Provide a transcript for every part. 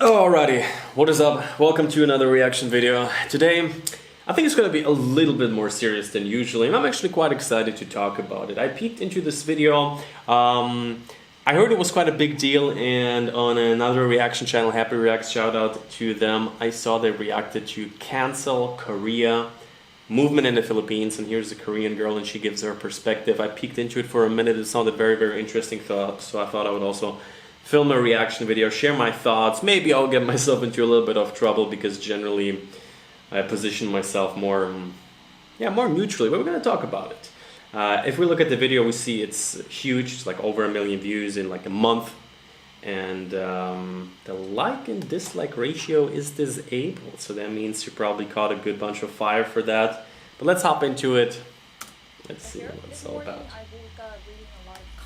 Alrighty, what is up? Welcome to another reaction video. Today, I think it's going to be a little bit more serious than usually, and I'm actually quite excited to talk about it. I peeked into this video, I heard it was quite a big deal, and on another reaction channel, Happy Reacts, shout out to them, I saw they reacted to Cancel Korea movement in the Philippines, and here's a Korean girl and she gives her perspective. I peeked into it for a minute, it sounded very interesting, so I thought I would also film a reaction video, share my thoughts. Maybe I'll get myself into a little bit of trouble because generally I position myself more neutrally, but we're going to talk about it. If we look at the video, we see it's huge. It's like over 1 million views in like a month. And the like and dislike ratio is disabled. So that means you probably caught a good bunch of fire for that. But let's hop into it. Let's see what it's all about.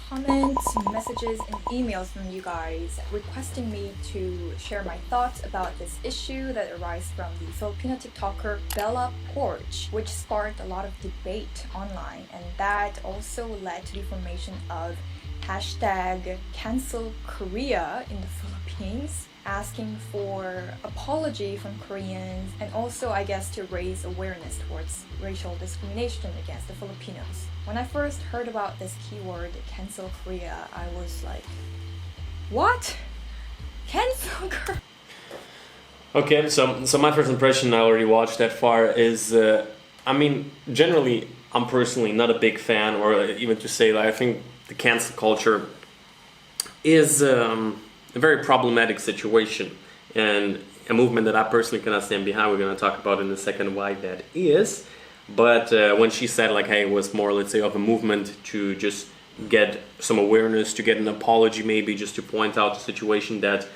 Comments, messages, and emails from you guys requesting me to share my thoughts about this issue that arises from the Filipino TikToker Bella Porch, which sparked a lot of debate online, and that also led to the formation of hashtag Cancel Korea in the Philippines, asking for apology from Koreans and also, I guess, to raise awareness towards racial discrimination against the Filipinos. When I first heard about this keyword, Cancel Korea, I was like, what? Cancel Korea? Okay, so my first impression, I already watched that far, is, I mean, generally, I'm personally not a big fan, or even to say that I think the cancel culture is a very problematic situation and a movement that I personally cannot stand behind. We're going to talk about in a second why that is. But when she said like, hey, it was more, let's say, of a movement to just get some awareness, to get an apology maybe, just to point out the situation that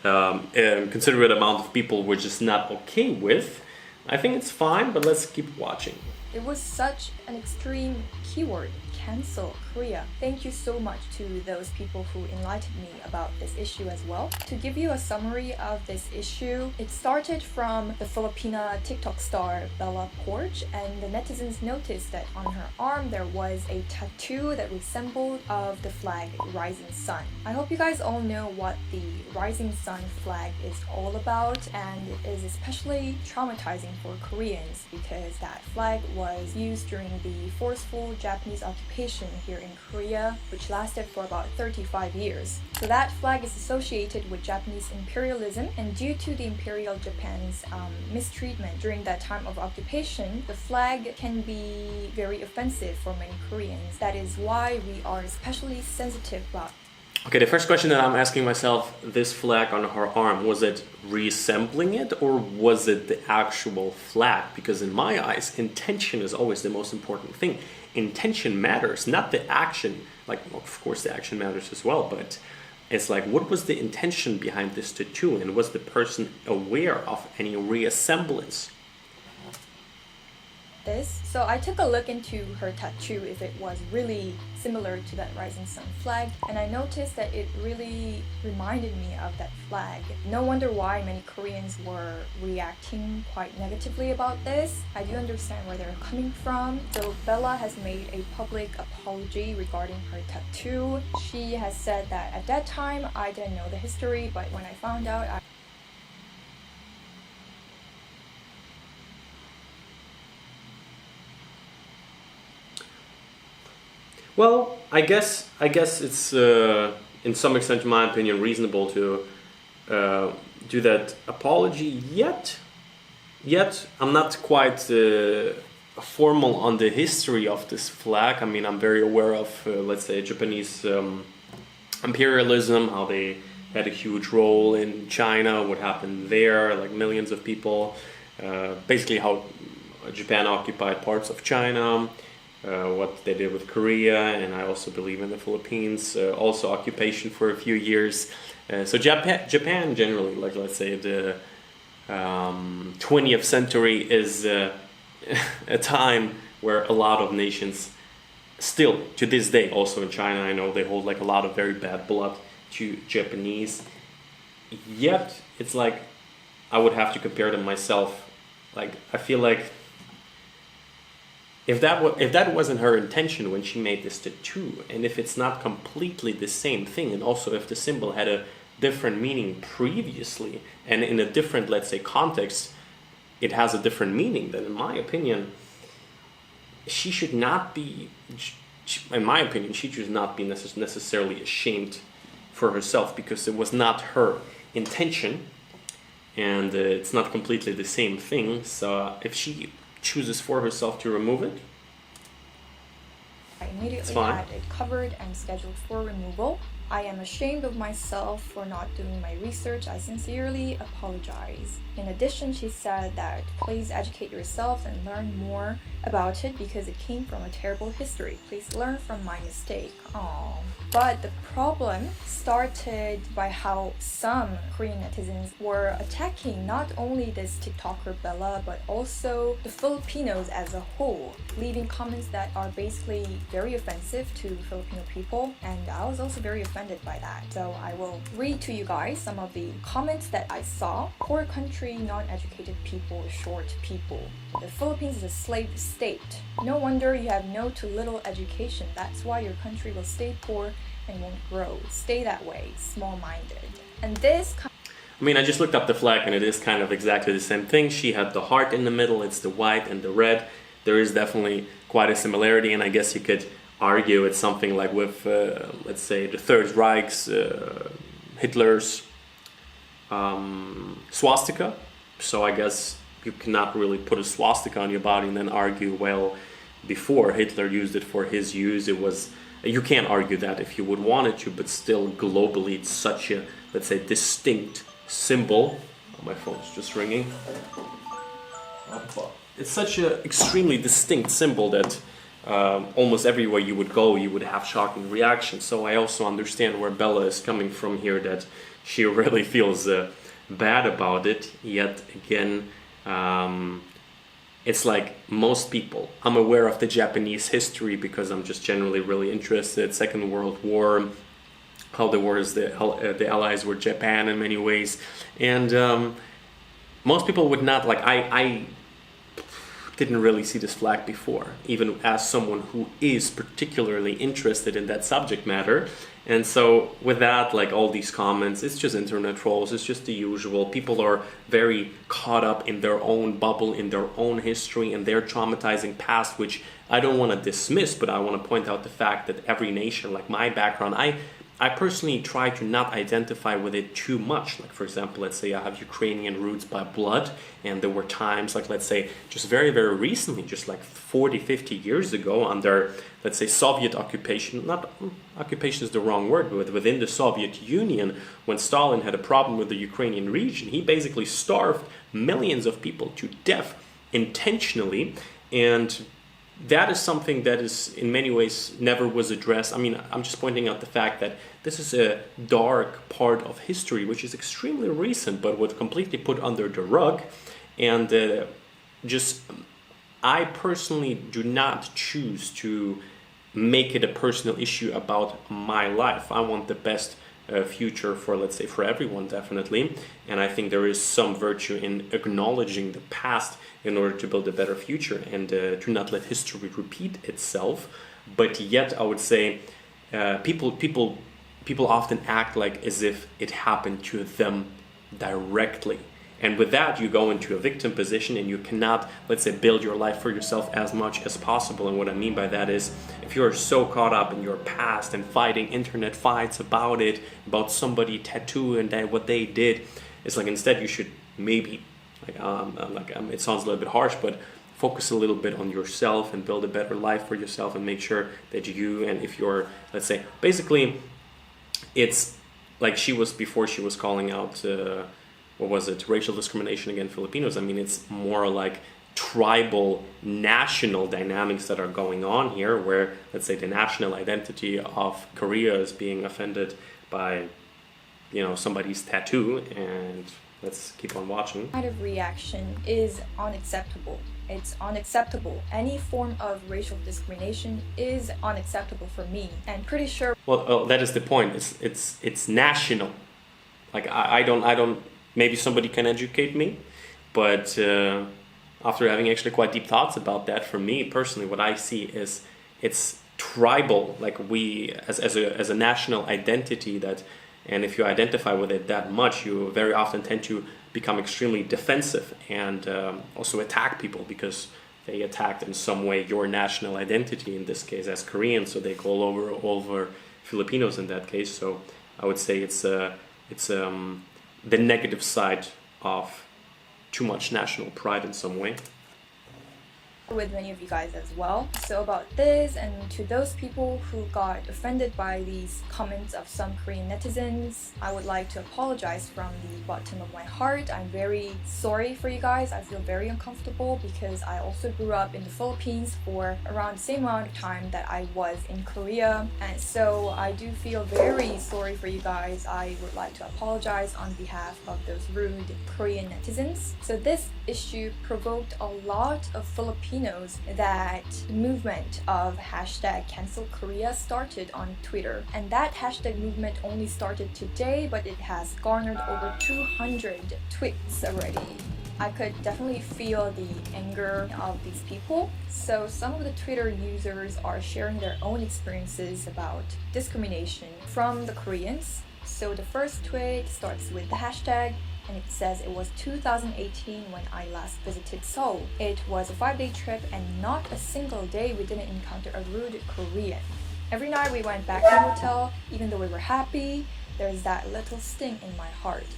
a considerate amount of people were just not okay with, I think it's fine, but let's keep watching. It was such an extreme keyword, Cancel Korea. Thank you so much to those people who enlightened me about this issue as well. To give you a summary of this issue, it started from the Filipina TikTok star Bella Porch, and the netizens noticed that on her arm there was a tattoo that resembled of the flag Rising Sun. I hope you guys all know what the Rising Sun flag is all about, and it is especially traumatizing for Koreans because that flag was used during the forceful Japanese occupation here in Korea, which lasted for about 35 years. So that flag is associated with Japanese imperialism, and due to the Imperial Japan's mistreatment during that time of occupation, the flag can be very offensive for many Koreans. That is why we are especially sensitive about. Okay, the first question that I'm asking myself, this flag on her arm, was it resembling it or was it the actual flag? Because in my eyes, intention is always the most important thing. Intention matters, not the action. Like, of course the action matters as well, but it's like, what was the intention behind this tattoo, and was the person aware of any resemblance? So I took a look into her tattoo if it was really similar to that Rising Sun flag, and I noticed that it really reminded me of that flag. No wonder why many Koreans were reacting quite negatively about this. I do understand where they're coming from. So Bella has made a public apology regarding her tattoo. She has said that at that time I didn't know the history, but when I found out, Well, I guess it's in some extent, in my opinion, reasonable to do that apology. Yet I'm not quite formal on the history of this flag. I mean, I'm very aware of, let's say, Japanese imperialism, how they had a huge role in China, what happened there, like millions of people, basically how Japan occupied parts of China. What they did with Korea, and I also believe in the Philippines, also occupation for a few years. So Japan generally, like let's say the 20th century is a time where a lot of nations still, to this day, also in China, I know they hold like a lot of very bad blood to Japanese. Yet, it's like, I would have to compare them myself. Like, I feel like if that wasn't her intention when she made this tattoo, and if it's not completely the same thing, and also if the symbol had a different meaning previously, and in a different, let's say, context, it has a different meaning, then in my opinion, she should not be, in my opinion, she should not be necessarily ashamed for herself, because it was not her intention, and it's not completely the same thing. So if she chooses for herself to remove it, I immediately had it covered and scheduled for removal. I am ashamed of myself for not doing my research. I sincerely apologize. In addition, she said that please educate yourself and learn more about it because it came from a terrible history. Please learn from my mistake. Aww. But the problem started by how some Korean netizens were attacking not only this TikToker Bella, but also the Filipinos as a whole, leaving comments that are basically very offensive to Filipino people, and I was also very offended by that. So I will read to you guys some of the comments that I saw. Poor country, non-educated people, short people. The Philippines is a slave state. No wonder you have no to little education. That's why your country will stay poor and won't grow. Stay that way, small-minded. And this... I mean, I just looked up the flag and it is kind of exactly the same thing. She had the heart in the middle, it's the white and the red. There is definitely quite a similarity, and I guess you could argue it's something like with, let's say, the Third Reich's, Hitler's swastika. So I guess you cannot really put a swastika on your body and then argue, well, before Hitler used it for his use, it was... You can't argue that if you would want it to, but still globally it's such a, let's say, distinct symbol. Oh, my phone's just ringing. It's such an extremely distinct symbol that almost everywhere you would go, you would have shocking reactions. So I also understand where Bella is coming from here, that she really feels bad about it. Yet again, it's like most people. I'm aware of the Japanese history because I'm just generally really interested. Second World War, how the Allies were Japan in many ways, and most people would not like. I didn't really see this flag before, even as someone who is particularly interested in that subject matter. And so with that, like all these comments, it's just internet trolls, it's just the usual. People are very caught up in their own bubble, in their own history, and their traumatizing past, which I don't want to dismiss, but I want to point out the fact that every nation, like my background, I personally try to not identify with it too much. Like, for example, let's say I have Ukrainian roots by blood, and there were times, like, let's say, just very, very recently, just like 40, 50 years ago, under, let's say, Soviet occupation, not occupation is the wrong word, but within the Soviet Union, when Stalin had a problem with the Ukrainian region, he basically starved millions of people to death intentionally, and that is something that is in many ways never was addressed. I mean, I'm just pointing out the fact that this is a dark part of history which is extremely recent but was completely put under the rug, and I personally do not choose to make it a personal issue about my life. I want the best future for, let's say, for everyone, definitely, and I think there is some virtue in acknowledging the past in order to build a better future, and to not let history repeat itself. But yet I would say people often act like as if it happened to them directly, and with that you go into a victim position and you cannot, let's say, build your life for yourself as much as possible. And what I mean by that is, if you're so caught up in your past and fighting internet fights about it, about somebody tattoo and what they did, it's like instead you should maybe it sounds a little bit harsh, but focus a little bit on yourself and build a better life for yourself, and make sure that you, and if you're, let's say, basically it's like before she was calling out racial discrimination against Filipinos. I mean, it's more like tribal national dynamics that are going on here, where, let's say, the national identity of Korea is being offended by, somebody's tattoo, and let's keep on watching. Kind of reaction is unacceptable. It's unacceptable. Any form of racial discrimination is unacceptable for me, and pretty sure. Well, that is the point. It's national. Like I don't. Maybe somebody can educate me, but after having actually quite deep thoughts about that, for me personally, what I see is it's tribal. Like we, as a national identity, that And if you identify with it that much, you very often tend to become extremely defensive and also attack people because they attacked in some way your national identity, in this case as Korean, so they go all over Filipinos in that case. So I would say it's the negative side of too much national pride in some way. With many of you guys as well. So about this, and to those people who got offended by these comments of some Korean netizens, I would like to apologize from the bottom of my heart. I'm very sorry for you guys. I feel very uncomfortable because I also grew up in the Philippines for around the same amount of time that I was in Korea, and so I do feel very sorry for you guys. I would like to apologize on behalf of those rude Korean netizens. So this issue provoked a lot of Filipinos that movement of hashtag cancel Korea started on Twitter, and that hashtag movement only started today, but it has garnered over 200 tweets already. I could definitely feel the anger of these people. So some of the Twitter users are sharing their own experiences about discrimination from the Koreans. So the first tweet starts with the hashtag, and it says it was 2018 when I last visited Seoul. It was a 5-day trip, and not a single day we didn't encounter a rude Korean. Every night we went back to the hotel, even though we were happy, there's that little sting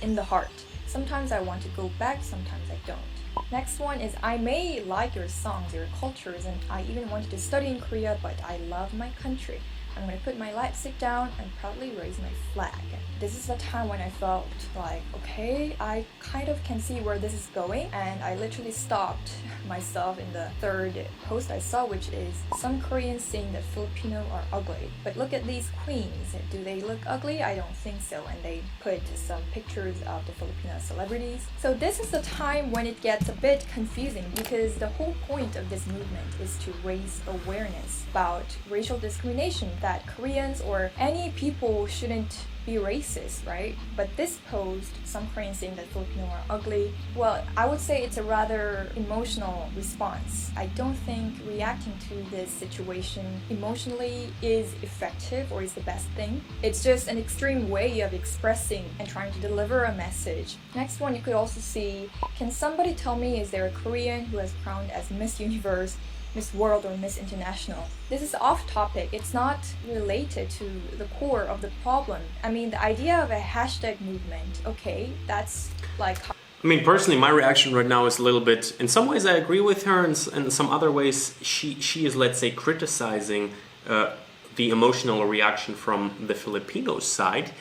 in the heart. Sometimes I want to go back, sometimes I don't. Next one is, I may like your songs, your cultures, and I even wanted to study in Korea, but I love my country. I'm going to put my lipstick down and proudly raise my flag. This is the time when I felt like, okay, I kind of can see where this is going, and I literally stopped myself in the third post I saw, which is some Koreans saying that Filipino are ugly. But look at these queens. Do they look ugly? I don't think so. And they put some pictures of the Filipino celebrities. So this is the time when it gets a bit confusing, because the whole point of this movement is to raise awareness about racial discrimination, that Koreans or any people shouldn't be racist, right? But this post, some Koreans saying that Filipino are ugly, well, I would say it's a rather emotional response. I don't think reacting to this situation emotionally is effective or is the best thing. It's just an extreme way of expressing and trying to deliver a message. Next one, you could also see, can somebody tell me, is there a Korean who has crowned as Miss Universe, Miss World, or Miss International? This is off topic. It's not related to the core of the problem. I mean, the idea of a hashtag movement, okay, that's like... I mean, personally, my reaction right now is a little bit, in some ways I agree with her, and in some other ways she is, let's say, criticizing the emotional reaction from the Filipino side,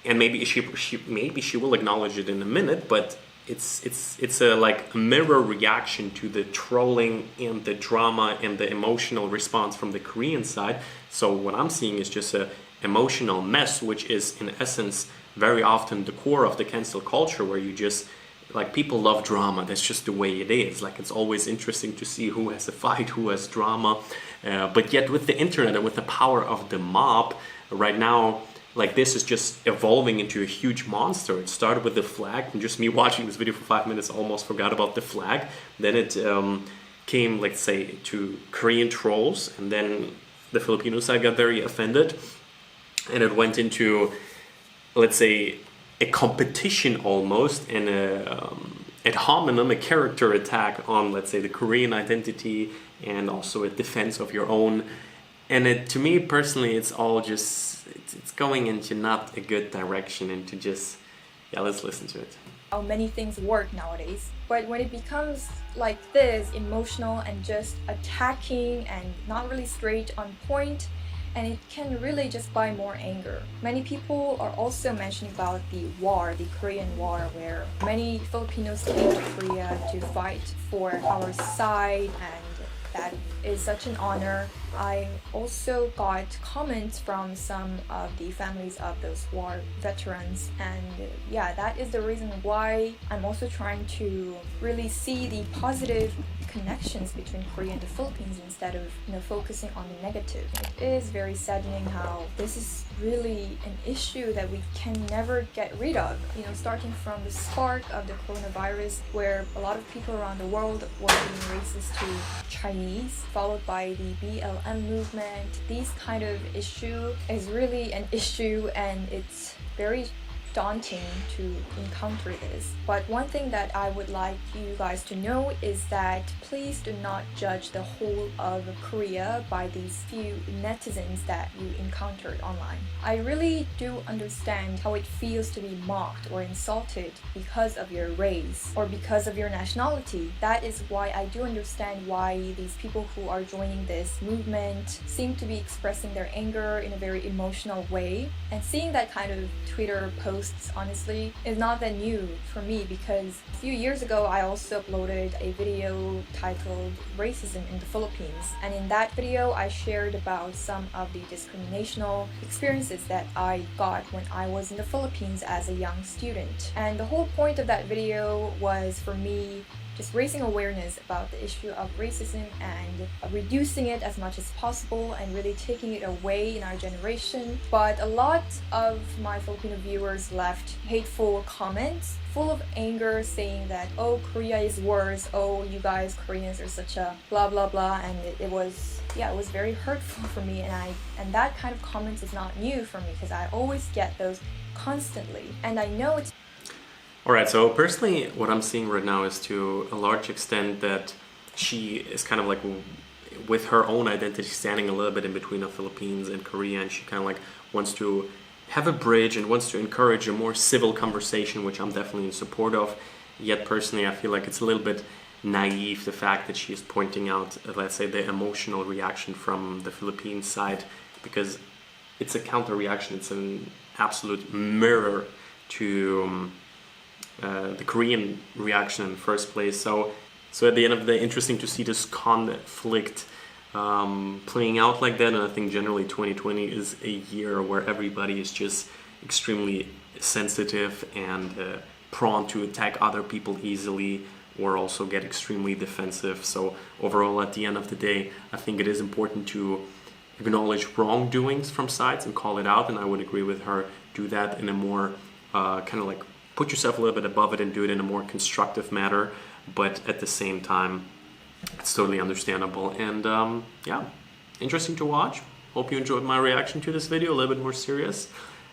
and maybe she will acknowledge it in a minute, but it's a like a mirror reaction to the trolling and the drama and the emotional response from the Korean side. So what I'm seeing is just a emotional mess, which is in essence very often the core of the cancel culture, where you just like, people love drama. That's just the way it is. Like, it's always interesting to see who has a fight, who has drama, but yet with the internet and with the power of the mob right now, like, this is just evolving into a huge monster. It started with the flag, and just me watching this video for 5 minutes almost forgot about the flag. Then it came, let's say, to Korean trolls, and then the Filipino side got very offended, and it went into, let's say, a competition almost, and ad hominem, a character attack on, let's say, the Korean identity, and also a defense of your own. And it, to me personally, it's all just, it's going into not a good direction, and to just, yeah, let's listen to it. How many things work nowadays. But when it becomes like this, emotional and just attacking and not really straight on point, and it can really just buy more anger. Many people are also mentioning about the war, the Korean War, where many Filipinos came to Korea to fight for our side, and that is such an honor. I also got comments from some of the families of those war veterans, and yeah, that is the reason why I'm also trying to really see the positive connections between Korea and the Philippines instead of, focusing on the negative. It is very saddening how this is really an issue that we can never get rid of. Starting from the spark of the coronavirus, where a lot of people around the world were being racist to Chinese, followed by the BLM BLM movement, these kind of issue is really an issue, and it's very daunting to encounter this. But one thing that I would like you guys to know is that please do not judge the whole of Korea by these few netizens that you encountered online. I really do understand how it feels to be mocked or insulted because of your race or because of your nationality. That is why I do understand why these people who are joining this movement seem to be expressing their anger in a very emotional way. And seeing that kind of Twitter posts, honestly, is not that new for me, because a few years ago I also uploaded a video titled Racism in the Philippines, and in that video I shared about some of the discriminational experiences that I got when I was in the Philippines as a young student. And the whole point of that video was for me just raising awareness about the issue of racism and reducing it as much as possible and really taking it away in our generation. But a lot of my Filipino viewers left hateful comments full of anger, saying that, oh, Korea is worse, oh, you guys Koreans are such a blah blah blah, and it was very hurtful for me, and that kind of comments is not new for me, because I always get those constantly, and I know it's. Alright, so personally what I'm seeing right now is to a large extent that she is kind of like with her own identity standing a little bit in between the Philippines and Korea, and she kind of like wants to have a bridge and wants to encourage a more civil conversation, which I'm definitely in support of. Yet personally I feel like it's a little bit naive, the fact that she is pointing out, let's say, the emotional reaction from the Philippine side, because it's a counter reaction, it's an absolute mirror to the Korean reaction in the first place. So at the end of the day, interesting to see this conflict playing out like that. And I think generally 2020 is a year where everybody is just extremely sensitive and prone to attack other people easily, or also get extremely defensive. So overall, at the end of the day, I think it is important to acknowledge wrongdoings from sides and call it out, and I would agree with her, do that in a more kind of like put yourself a little bit above it and do it in a more constructive manner. But at the same time, it's totally understandable. And yeah, interesting to watch. Hope you enjoyed my reaction to this video, a little bit more serious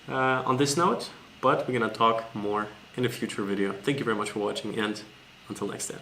on this note, but we're gonna talk more in a future video. Thank you very much for watching, and until next time.